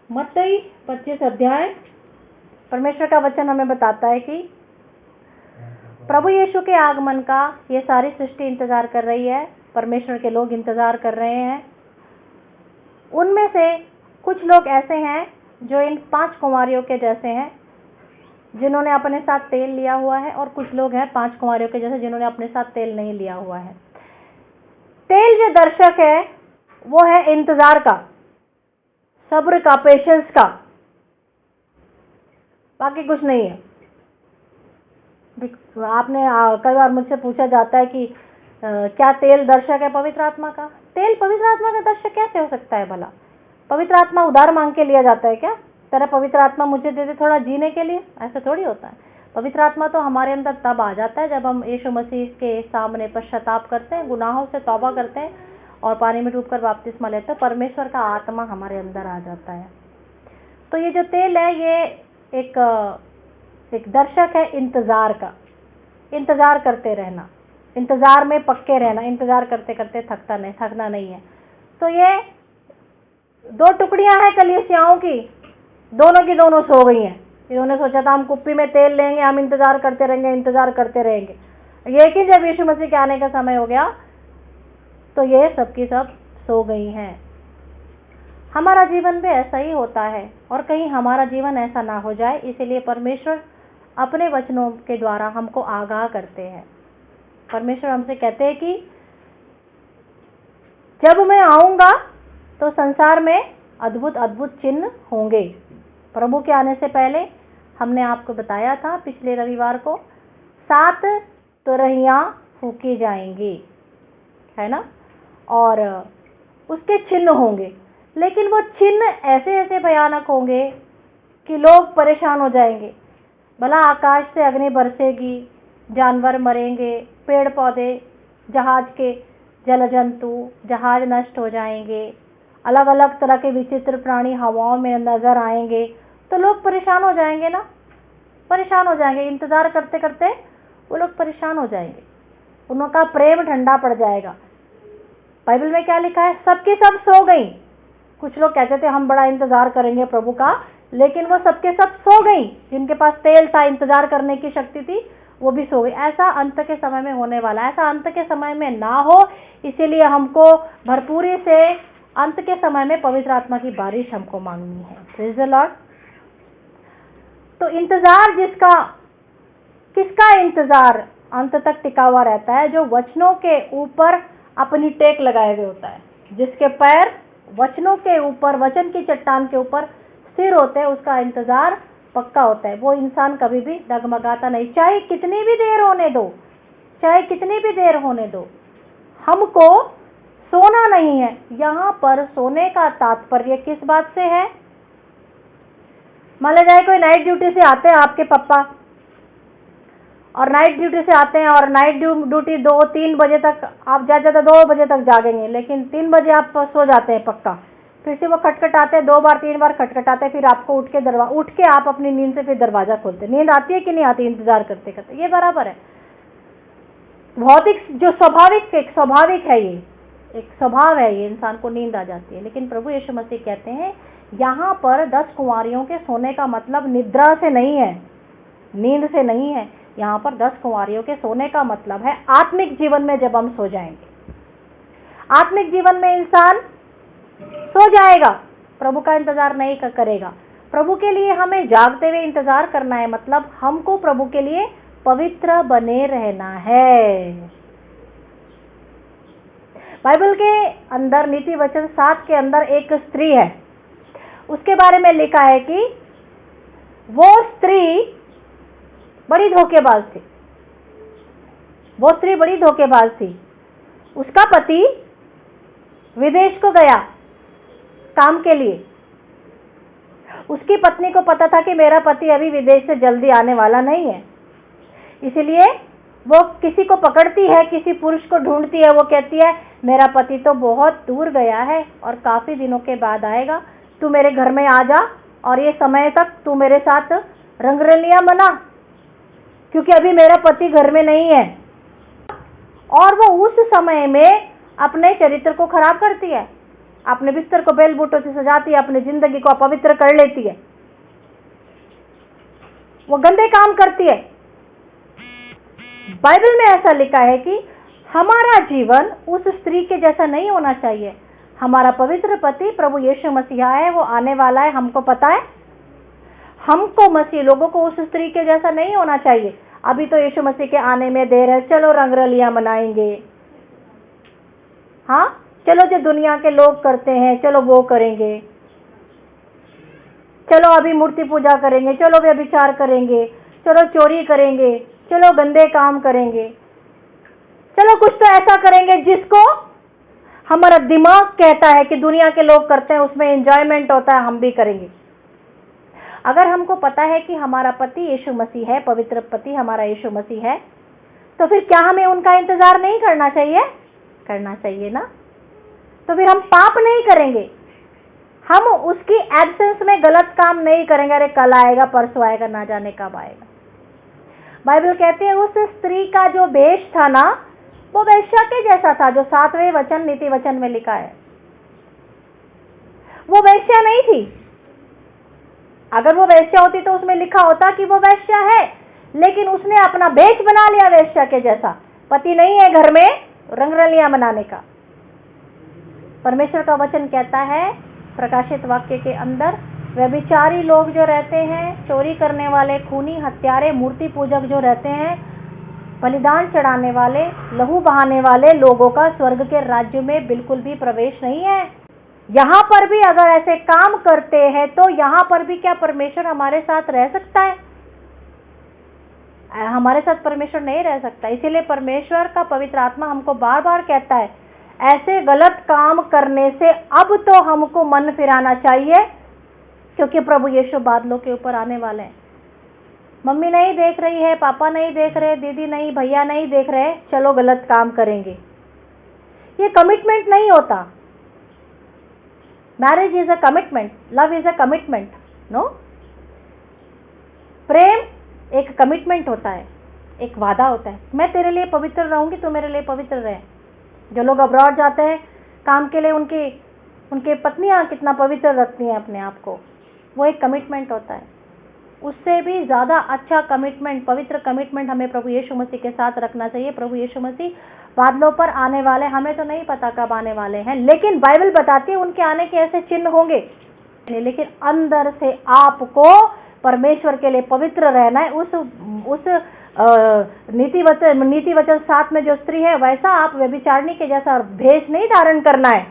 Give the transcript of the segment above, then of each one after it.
मत्ती 25 अध्याय। परमेश्वर का वचन हमें बताता है कि प्रभु यीशु के आगमन का ये सारी सृष्टि इंतजार कर रही है, परमेश्वर के लोग इंतजार कर रहे हैं। उनमें से कुछ लोग ऐसे हैं जो इन 5 कुमारियों के जैसे हैं जिन्होंने अपने साथ तेल लिया हुआ है, और कुछ लोग हैं 5 कुमारियों के जैसे जिन्होंने अपने साथ तेल नहीं लिया हुआ है। तेल जो दर्शक है वो है इंतजार का, सब्र का, पेशेंस का, बाकी कुछ नहीं है। आपने कई बार मुझसे पूछा जाता है कि क्या तेल दर्शक है पवित्र आत्मा का? तेल पवित्र आत्मा का दर्शक कैसे हो सकता है भला? पवित्र आत्मा उधार मांग के लिया जाता है क्या? तेरा पवित्र आत्मा मुझे दे दे थोड़ा जीने के लिए, ऐसा थोड़ी होता है। पवित्र आत्मा तो हमारे अंदर तब आ जाता है जब हम यीशु मसीह के सामने पश्चाताप करते हैं, गुनाहों से तौबा करते हैं और पानी में डूबकर बपतिस्मा लेते हैं। परमेश्वर का आत्मा हमारे अंदर आ जाता है। तो ये जो तेल है ये एक दर्शक है इंतजार का। इंतजार करते रहना, इंतजार में पक्के रहना, इंतजार करते करते थकना नहीं है। तो ये 2 टुकड़ियां हैं कलीसियाओं की, दोनों की दोनों सो गई हैं। इन्होंने सोचा था हम कुप्पी में तेल लेंगे, हम इंतजार करते रहेंगे। लेकिन जब यीशु मसीह के आने का समय हो गया तो ये सबकी सब सो गई हैं। हमारा जीवन भी ऐसा ही होता है, और कहीं हमारा जीवन ऐसा ना हो जाए, इसीलिए परमेश्वर अपने वचनों के द्वारा हमको आगाह करते हैं। परमेश्वर हमसे कहते हैं कि जब मैं आऊंगा तो संसार में अद्भुत अद्भुत चिन्ह होंगे। प्रभु के आने से पहले हमने आपको बताया था पिछले रविवार को 7 तुरहियां फूकी जाएंगी, है ना, और उसके चिन्ह होंगे। लेकिन वो चिन्ह ऐसे ऐसे भयानक होंगे कि लोग परेशान हो जाएंगे। भला आकाश से अग्नि बरसेगी, जानवर मरेंगे, पेड़ पौधे, जहाज के जल जंतु, जहाज नष्ट हो जाएंगे, अलग अलग तरह के विचित्र प्राणी हवाओं में नजर आएंगे। तो लोग परेशान हो जाएंगे ना, परेशान हो जाएंगे। इंतजार करते करते वो लोग परेशान हो जाएंगे, उनका प्रेम ठंडा पड़ जाएगा। बाइबल में क्या लिखा है? सबकी सब सो गई। कुछ लोग कहते थे हम बड़ा इंतजार करेंगे प्रभु का, लेकिन वो सबके सब सो गई। जिनके पास तेल था, इंतजार करने की शक्ति थी, वो भी सो गई। ऐसा अंत के समय में होने वाला है। ऐसा अंत के समय में ना हो, इसीलिए हमको भरपूरी से अंत के समय में पवित्र आत्मा की बारिश हमको मांगनी है। Praise the Lord. तो इंतजार किसका इंतजार अंत तक टिका हुआ रहता है? जो वचनों के ऊपर अपनी टेक लगाए हुए होता है, जिसके पैर वचनों के ऊपर, वचन की चट्टान के ऊपर स्थिर होते हैं, उसका इंतजार पक्का होता है। वो इंसान कभी भी डगमगाता नहीं, चाहे कितनी भी देर होने दो, चाहे कितनी भी देर होने दो। हमको सोना नहीं है। यहाँ पर सोने का तात्पर्य किस बात से है? मान लो जाए कोई नाइट ड्यूटी से आते हैं आपके पापा, और नाइट ड्यूटी से आते हैं और नाइट ड्यूटी 2-3 बजे तक, आप ज़्यादा 2 बजे तक जागेंगे, लेकिन 3 बजे आप सो जाते हैं पक्का। फिर से वो खटखटाते हैं, 2 बार 3 बार खटखटाते हैं, फिर आपको उठ के आप अपनी नींद से फिर दरवाज़ा खोलते हैं। नींद आती है कि नहीं आती इंतजार करते करते? ये बराबर है। भौतिक जो स्वाभाविक है, ये एक स्वभाव है, ये इंसान को नींद आ जाती है। लेकिन प्रभु यीशु मसीह कहते हैं यहाँ पर 10 कुंवारियों के सोने का मतलब निद्रा से नहीं है, नींद से नहीं है। यहाँ पर 10 कुंवारियों के सोने का मतलब है आत्मिक जीवन में जब हम सो जाएंगे। आत्मिक जीवन में इंसान सो जाएगा, प्रभु का इंतजार नहीं करेगा। प्रभु के लिए हमें जागते हुए इंतजार करना है, मतलब हमको प्रभु के लिए पवित्र बने रहना है। बाइबल के अंदर नीति वचन 7 के अंदर एक स्त्री है, उसके बारे में लिखा है कि वो स्त्री बड़ी धोखेबाज थी। वो स्त्री बड़ी धोखेबाज थी। उसका पति विदेश को गया काम के लिए। उसकी पत्नी को पता था कि मेरा पति अभी विदेश से जल्दी आने वाला नहीं है, इसलिए वो किसी को पकड़ती है, किसी पुरुष को ढूंढती है। वो कहती है मेरा पति तो बहुत दूर गया है और काफ़ी दिनों के बाद आएगा, तू मेरे घर में आ जा और ये समय तक तू मेरे साथ रंगरलियां बना, क्योंकि अभी मेरा पति घर में नहीं है। और वो उस समय में अपने चरित्र को खराब करती है। अपने बिस्तर को बेल बूटों से सजाती है, अपनी जिंदगी को अपवित्र कर लेती है, वो गंदे काम करती है। बाइबल में ऐसा लिखा है कि हमारा जीवन उस स्त्री के जैसा नहीं होना चाहिए। हमारा पवित्र पति प्रभु यीशु मसीह है, वो आने वाला है, हमको पता है। हमको मसीह लोगों को उस स्त्री के जैसा नहीं होना चाहिए। अभी तो यीशु मसीह के आने में देर है, चलो रंगरलियां मनाएंगे, हाँ चलो जो दुनिया के लोग करते हैं चलो वो करेंगे, चलो अभी मूर्ति पूजा करेंगे, चलो व्यभिचार करेंगे, चलो चोरी करेंगे, चलो गंदे काम करेंगे, चलो कुछ तो ऐसा करेंगे जिसको हमारा दिमाग कहता है कि दुनिया के लोग करते हैं, उसमें एंजॉयमेंट होता है, हम भी करेंगे। अगर हमको पता है कि हमारा पति यीशु मसीह है, पवित्र पति हमारा यीशु मसीह है, तो फिर क्या हमें उनका इंतजार नहीं करना चाहिए? करना चाहिए ना। तो फिर हम पाप नहीं करेंगे, हम उसकी एब्सेंस में गलत काम नहीं करेंगे। अरे कल आएगा, परसों आएगा, ना जाने कब आएगा। बाइबल कहते हैं उस स्त्री का जो वेश था ना, वो वेश्या के जैसा था, जो 7वें वचन नीति वचन में लिखा है। वो वेश्या नहीं थी। अगर वो वेश्या होती तो उसमें लिखा होता कि वो वेश्या है, लेकिन उसने अपना वेश बना लिया वेश्या के जैसा। पति नहीं है घर में रंगरलियां मनाने का। परमेश्वर का वचन कहता है प्रकाशित वाक्य के अंदर, व्यभिचारी लोग जो रहते हैं, चोरी करने वाले, खूनी, हत्यारे, मूर्ति पूजक जो रहते हैं, बलिदान चढ़ाने वाले, लहू बहाने वाले लोगों का स्वर्ग के राज्य में बिल्कुल भी प्रवेश नहीं है। यहाँ पर भी अगर ऐसे काम करते हैं तो यहाँ पर भी क्या परमेश्वर हमारे साथ रह सकता है? हमारे साथ परमेश्वर नहीं रह सकता। इसीलिए परमेश्वर का पवित्र आत्मा हमको बार बार कहता है, ऐसे गलत काम करने से अब तो हमको मन फिराना चाहिए, क्योंकि प्रभु यीशु बादलों के ऊपर आने वाले हैं। मम्मी नहीं देख रही है, पापा नहीं देख रहे, दीदी नहीं, भैया नहीं देख रहे, चलो गलत काम करेंगे। ये कमिटमेंट नहीं होता। Marriage is a commitment, love is a commitment, no. प्रेम एक कमिटमेंट होता है, एक वादा होता है, मैं तेरे लिए पवित्र रहूंगी, तू मेरे लिए पवित्र रहे। जो लोग अब्रॉड जाते हैं काम के लिए, उनके पत्नियां कितना पवित्र रखती हैं अपने आप को, वो एक कमिटमेंट होता है। उससे भी ज़्यादा अच्छा कमिटमेंट, पवित्र कमिटमेंट हमें प्रभु यीशु मसीह के साथ रखना चाहिए। प्रभु यीशु मसीह बादलों पर आने वाले, हमें तो नहीं पता कब आने वाले हैं, लेकिन बाइबल बताती है उनके आने के ऐसे चिन्ह होंगे। लेकिन अंदर से आपको परमेश्वर के लिए पवित्र रहना है। उस नीति वचन 7 में जो स्त्री है, वैसा आप व्यभिचारिणी के जैसा भेष नहीं धारण करना है।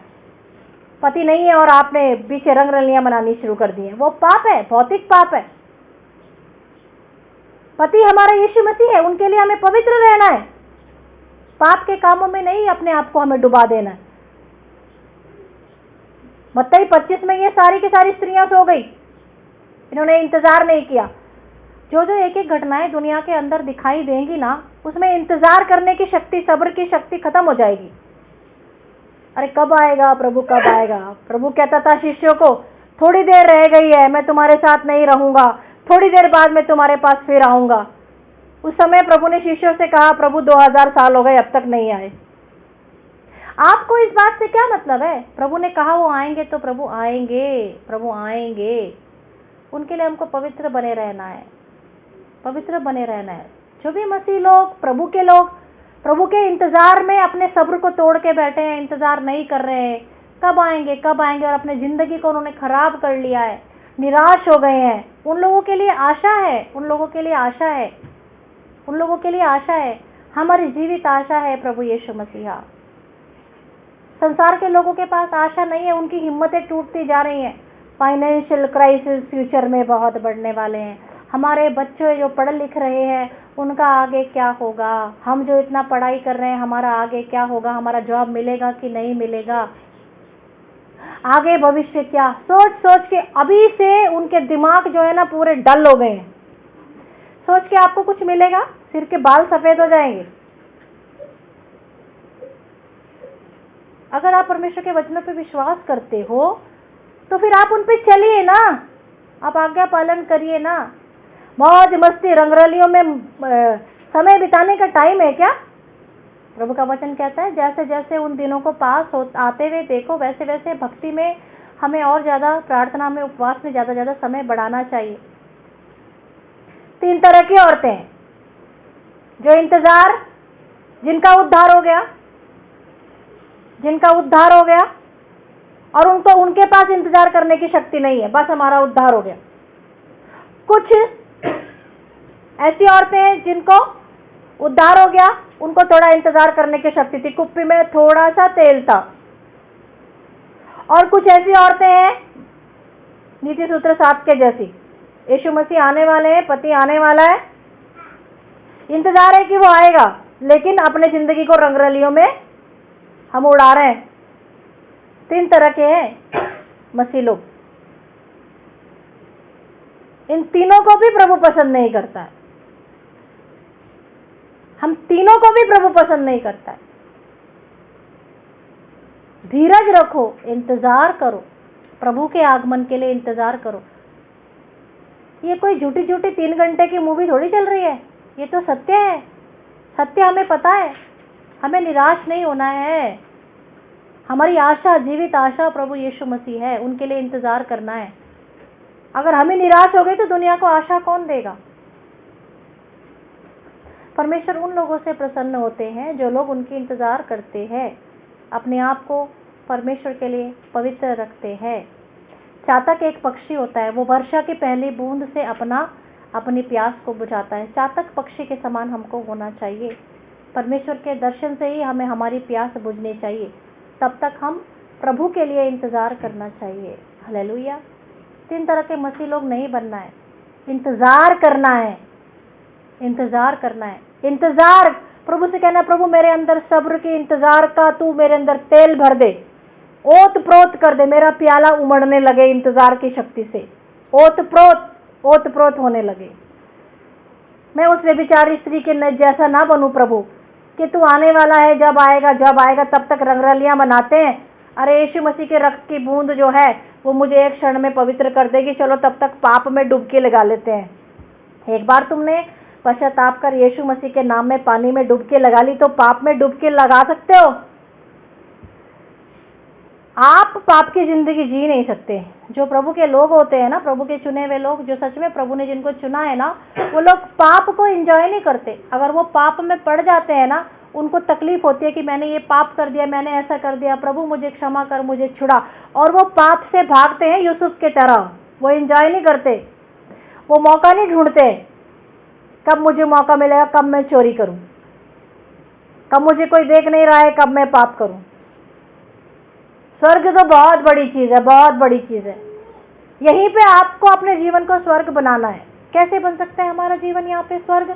पति नहीं है और आपने पीछे रंगरलियां मनानी शुरू कर दी है, वो पाप है, भौतिक पाप है। पति हमारा यीशु मसीह है, उनके लिए हमें पवित्र रहना है, पाप के कामों में नहीं अपने आप को हमें डुबा देना है। मत्ती 25 में ये सारी की सारी स्त्रियां सो गई, इन्होंने इंतजार नहीं किया। जो जो एक एक घटनाएं दुनिया के अंदर दिखाई देंगी ना, उसमें इंतजार करने की शक्ति, सब्र की शक्ति खत्म हो जाएगी। अरे कब आएगा प्रभु, कब आएगा? प्रभु कहता था शिष्यों को, थोड़ी देर रह गई है, मैं तुम्हारे साथ नहीं रहूंगा, थोड़ी देर बाद मैं तुम्हारे पास फिर आऊंगा। उस समय प्रभु ने शिष्यों से कहा, प्रभु 2000 साल हो गए, अब तक नहीं आए। आपको इस बात से क्या मतलब है? प्रभु ने कहा वो आएंगे तो प्रभु आएंगे, प्रभु आएंगे। उनके लिए हमको पवित्र बने रहना है, पवित्र बने रहना है। जो भी मसीह लोग, प्रभु के लोग, प्रभु के इंतजार में अपने सब्र को तोड़ के बैठे हैं, इंतजार नहीं कर रहे हैं कब आएंगे कब आएंगे, और अपने जिंदगी को उन्होंने खराब कर लिया है, निराश हो गए हैं, उन लोगों के लिए आशा है, उन लोगों के लिए आशा है, उन लोगों के लिए आशा है। हमारी जीवित आशा है प्रभु यीशु मसीहा। संसार के लोगों के पास आशा नहीं है, उनकी हिम्मतें टूटती जा रही हैं। फाइनेंशियल क्राइसिस फ्यूचर में बहुत बढ़ने वाले हैं। हमारे बच्चे जो पढ़ लिख रहे हैं, उनका आगे क्या होगा? हम जो इतना पढ़ाई कर रहे हैं, हमारा आगे क्या होगा? हमारा जॉब मिलेगा कि नहीं मिलेगा? आगे भविष्य क्या? सोच सोच के अभी से उनके दिमाग जो है ना पूरे डल हो गए हैं। सोच के आपको कुछ मिलेगा? सिर के बाल सफेद हो जाएंगे। अगर आप परमेश्वर के वचनों पे विश्वास करते हो तो फिर आप उन पे चलिए ना, आप आज्ञा पालन करिए ना। मौज मस्ती रंगरलियों में समय बिताने का टाइम है क्या? प्रभु का वचन कहता है जैसे जैसे उन दिनों को पास आते हुए देखो, वैसे वैसे भक्ति में हमें और ज़्यादा, प्रार्थना में, उपवास में ज़्यादा ज़्यादा समय बढ़ाना चाहिए। 3 तरह की औरतें हैं, जो इंतज़ार, जिनका उद्धार हो गया, जिनका उद्धार हो गया और उनके पास इंतज़ार करने की शक्ति नहीं है, बस हमारा उद्धार हो गया। कुछ ऐसी औरतें हैं जिनको उद्धार हो गया, उनको थोड़ा इंतज़ार करने की शक्ति थी, कुप्पी में थोड़ा सा तेल था। और कुछ ऐसी औरतें हैं नीति सूत्र 7 के जैसी, यीशु मसीह आने वाले हैं, पति आने वाला है, इंतजार है कि वो आएगा, लेकिन अपने जिंदगी को रंगरलियों में हम उड़ा रहे हैं। 3 तरह के हैं मसीह लोग। इन तीनों को भी प्रभु पसंद नहीं करता है, हम तीनों को भी प्रभु पसंद नहीं करता है। धीरज रखो, इंतजार करो, प्रभु के आगमन के लिए इंतजार करो। ये कोई झूठी झूठी 3 घंटे की मूवी थोड़ी चल रही है, ये तो सत्य है। सत्य हमें पता है, हमें निराश नहीं होना है। हमारी आशा, जीवित आशा प्रभु यीशु मसीह है, उनके लिए इंतजार करना है। अगर हमें निराश हो गए तो दुनिया को आशा कौन देगा? परमेश्वर उन लोगों से प्रसन्न होते हैं जो लोग उनकी इंतजार करते हैं, अपने आप को परमेश्वर के लिए पवित्र रखते हैं। चातक एक पक्षी होता है, वो वर्षा की पहली बूंद से अपनी प्यास को बुझाता है। चातक पक्षी के समान हमको होना चाहिए। परमेश्वर के दर्शन से ही हमें हमारी प्यास बुझनी चाहिए, तब तक हम प्रभु के लिए इंतजार करना चाहिए। हालेलुया। 3 तरह के मसीह लोग नहीं बनना है, इंतजार करना है, इंतजार करना है। इंतजार, प्रभु से कहना, प्रभु मेरे अंदर सब्र की इंतजार का तू मेरे अंदर तेल भर दे, ओत प्रोत कर दे, मेरा प्याला उमड़ने लगे इंतजार की शक्ति से, ओत प्रोत होने लगे। मैं उस व्यभिचारी स्त्री के जैसा ना बनूं प्रभु, कि तू आने वाला है, जब आएगा तब तक रंगरलियां मनाते हैं। अरे यीशु मसीह के रक्त की बूंद जो है वो मुझे एक क्षण में पवित्र कर देगी, चलो तब तक पाप में डुबकी लगा लेते हैं। एक बार तुमने पश्चाताप कर यीशु मसीह के नाम में पानी में डुबकी लगा ली तो पाप में डुबकी लगा सकते हो? आप पाप की जिंदगी जी नहीं सकते। जो प्रभु के लोग होते हैं ना, प्रभु के चुने हुए लोग, जो सच में प्रभु ने जिनको चुना है ना, वो लोग पाप को एंजॉय नहीं करते। अगर वो पाप में पड़ जाते हैं ना, उनको तकलीफ होती है कि मैंने ये पाप कर दिया, मैंने ऐसा कर दिया, प्रभु मुझे क्षमा कर, मुझे छुड़ा, और वो पाप से भागते हैं यूसुफ के तरह। वो एंजॉय नहीं करते, वो मौका नहीं ढूंढते, कब मुझे मौका मिलेगा, कब मैं चोरी करूं, कब मुझे कोई देख नहीं रहा है, कब मैं पाप करूं। स्वर्ग तो बहुत बड़ी चीज है, बहुत बड़ी चीज है। यहीं पे आपको अपने जीवन को स्वर्ग बनाना है। कैसे बन सकता है हमारा जीवन यहाँ पे स्वर्ग?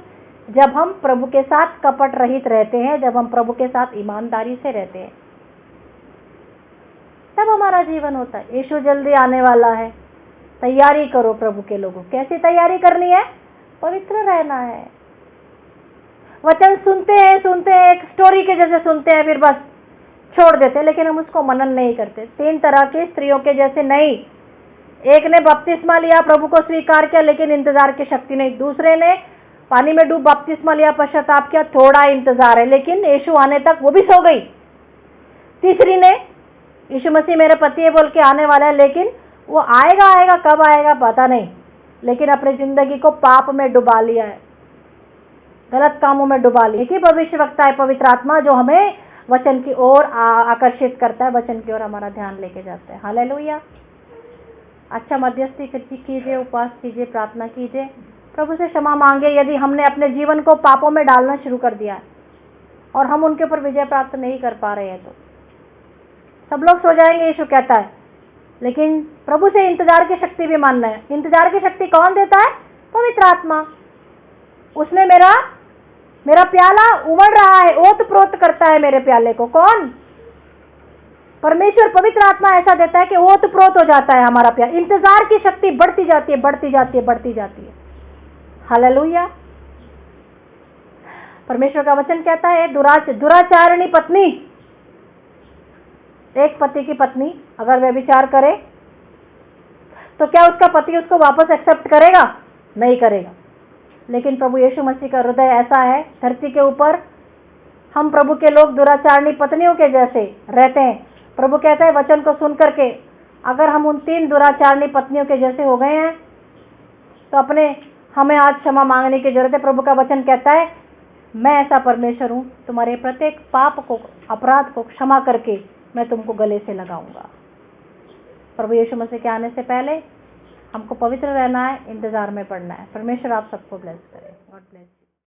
जब हम प्रभु के साथ कपट रहित रहते हैं, जब हम प्रभु के साथ ईमानदारी से रहते हैं, तब हमारा जीवन होता है। यीशु जल्दी आने वाला है, तैयारी करो प्रभु के लोगों। कैसी तैयारी करनी है? पवित्र रहना है। वचन सुनते हैं, एक स्टोरी के जैसे सुनते हैं, फिर बस छोड़ देते हैं, लेकिन हम उसको मनन नहीं करते। 3 तरह की स्त्रियों के जैसे नहीं। एक ने बपतिस्मा लिया, प्रभु को स्वीकार किया, लेकिन इंतजार की शक्ति नहीं। दूसरे ने पानी में डूब बपतिस्मा लिया, पश्चाताप किया, थोड़ा इंतजार है, लेकिन यीशु आने तक वो भी सो गई। तीसरी ने यीशु मसीह मेरे पति है बोल के आने वाला है, लेकिन वो आएगा, कब आएगा पता नहीं, लेकिन अपनी जिंदगी को पाप में डुबा लिया है, गलत कामों में डुबा लिया। एक ही भविष्यवक्ता है पवित्र आत्मा, जो हमें वचन की ओर आकर्षित करता है, वचन की ओर हमारा ध्यान लेके जाता है। हालेलुया। अच्छा मध्यस्थी कीजिए, उपवास कीजिए, प्रार्थना कीजिए, प्रभु से क्षमा मांगे यदि हमने अपने जीवन को पापों में डालना शुरू कर दिया है और हम उनके ऊपर विजय प्राप्त नहीं कर पा रहे हैं। तो सब लोग सो जाएंगे, यीशु कहता है, लेकिन प्रभु से इंतजार की शक्ति भी मानना है। इंतजार की शक्ति कौन देता है? पवित्र आत्मा। उसने मेरा प्याला उमड़ रहा है, ओत प्रोत करता है मेरे प्याले को। कौन? परमेश्वर, पवित्र आत्मा ऐसा देता है कि ओत प्रोत हो जाता है हमारा प्याला। इंतजार की शक्ति बढ़ती जाती है, बढ़ती जाती है, बढ़ती जाती है। हालेलुया। परमेश्वर का वचन कहता है, दुराचारिणी पत्नी, एक पति की पत्नी अगर व्यभिचार करे तो क्या उसका पति उसको वापस एक्सेप्ट करेगा? नहीं करेगा। लेकिन प्रभु यीशु मसीह का हृदय ऐसा है, धरती के ऊपर हम प्रभु के लोग दुराचारणी पत्नियों के जैसे रहते हैं। प्रभु कहता है वचन को सुन करके अगर हम उन 3 दुराचारणी पत्नियों के जैसे हो गए हैं तो हमें आज क्षमा मांगने की जरूरत है। प्रभु का वचन कहता है मैं ऐसा परमेश्वर हूं, तुम्हारे प्रत्येक पाप को, अपराध को क्षमा करके मैं तुमको गले से लगाऊंगा। प्रभु यीशु मसीह के आने से पहले हमको पवित्र रहना है, इंतजार में पड़ना है। परमेश्वर आप सबको ब्लेस करे। God bless.